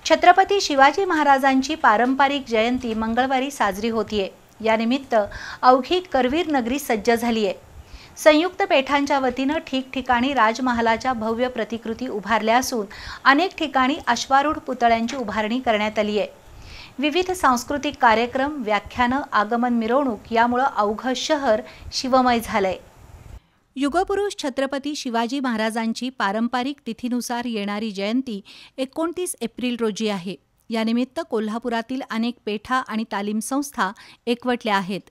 छत्रपती शिवाजी महाराजांची पारंपरिक जयंती मंगळवारी साजरी होतीये। या निमित्त अवघी करवीर नगरी सज्ज झाली आहे। संयुक्त पेठांच्या वतीने ठिकठिकाणी राजमहालाच्या भव्य प्रतिकृती उभारल्या असून अनेक ठिकाणी अश्वारूढ पुतळ्यांची उभारणी करण्यात आली आहे। विविध सांस्कृतिक कार्यक्रम, व्याख्यानं, आगमन मिरवणूक यामुळे अवघं शहर शिवमय झालंय। युगपुरुष छत्रपती शिवाजी महाराजांची पारंपरिक तिथीनुसार येणारी जयंती 29 एप्रिल रोजी आहे। यानिमित्त कोल्हापुरातील अनेक पेठा आणि तालीम संस्था एकवटल्या आहेत।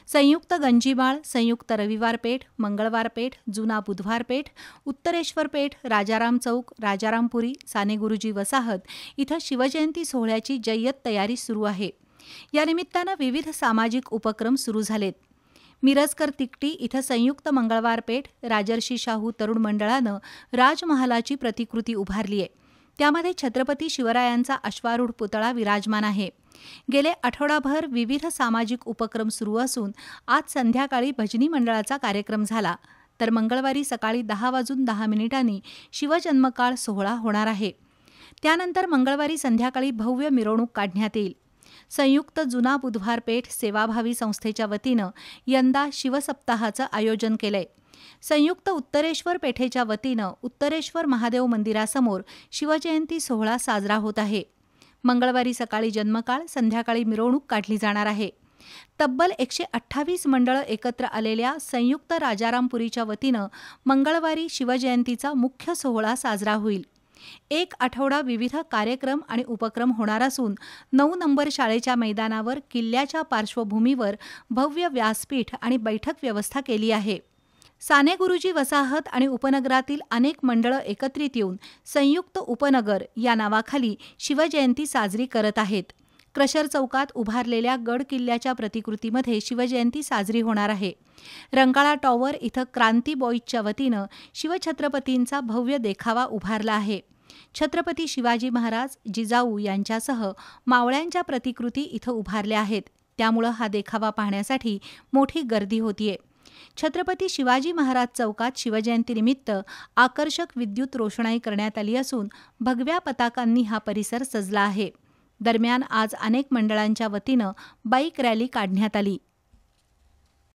संयुक्त गंजीमाळ, संयुक्त रविवार पेठ, मंगळवार पेठ, जुना बुधवार पेठ, उत्तरेश्वर पेठ, राजाराम चौक, राजारामपुरी, सानेगुरुजी वसाहत इथं शिवजयंती सोहळ्याची जय्यत तयारी सुरू आहे। या निमित्तानं विविध सामाजिक उपक्रम सुरू झालेत। मिरजकर तिकटी इथं संयुक्त मंगळवार पेठ, राजर्षी शाहू तरुण मंडळानं राजमहालाची प्रतिकृती उभारली आहे। त्यामध्ये छत्रपती शिवरायांचा अश्वारूढ पुतळा विराजमान आहे। गेले आठवडाभर विविध सामाजिक उपक्रम सुरू असून आज संध्याकाळी भजनी मंडळाचा कार्यक्रम झाला, तर मंगळवारी सकाळी 10:10 शिवजन्मकाळ सोहळा होणार आहे। त्यानंतर मंगळवारी संध्याकाळी भव्य मिरवणूक काढण्यात येईल। संयुक्त जुना बुधवार पेठ सेवाभावी संस्थेच्या वतीनं यंदा शिवसप्ताहाचं आयोजन केलंय। संयुक्त उत्तरेश्वर पेठेच्या वतीनं उत्तरेश्वर महादेव मंदिरासमोर शिवजयंती सोहळा साजरा होत आहे। मंगळवारी सकाळी जन्मकाळ, संध्याकाळी मिरवणूक काढली जाणार आहे। तब्बल 128 मंडळं एकत्र आलेल्या संयुक्त राजारामपुरीच्या वतीनं मंगळवारी शिवजयंतीचा मुख्य सोहळा साजरा होईल। एक आठवडा विविध कार्यक्रम आणि उपक्रम होणार असून 9 नंबर शाळेच्या मैदानावर किल्ल्याच्या पार्श्वभूमीवर भव्य व्यासपीठ आणि बैठक व्यवस्था केली आहे। सानेगुरुजी वसाहत आणि उपनगरातील अनेक मंडळं एकत्रित येऊन संयुक्त उपनगर या नावाखाली शिवजयंती साजरी करत आहेत। क्रशर चौकात उभारलेल्या गड किल्ल्याच्या प्रतिकृतीमध्ये शिवजयंती साजरी होणार आहे। रंकाळा टॉवर इथं क्रांती बॉईजच्या वतीनं शिवछत्रपतींचा भव्य देखावा उभारला आहे। छत्रपती शिवाजी महाराज, जिजाऊ यांच्यासह मावळ्यांच्या प्रतिकृती इथं उभारल्या आहेत। त्यामुळे हा देखावा पाहण्यासाठी मोठी गर्दी होतीये। छत्रपती शिवाजी महाराज चौकात शिवजयंतीनिमित्त आकर्षक विद्युत रोषणाई करण्यात आली असून भगव्या पताकांनी हा परिसर सजला आहे। दरम्यान आज अनेक मंडळांच्या वतीनं बाईक रॅली काढण्यात आली।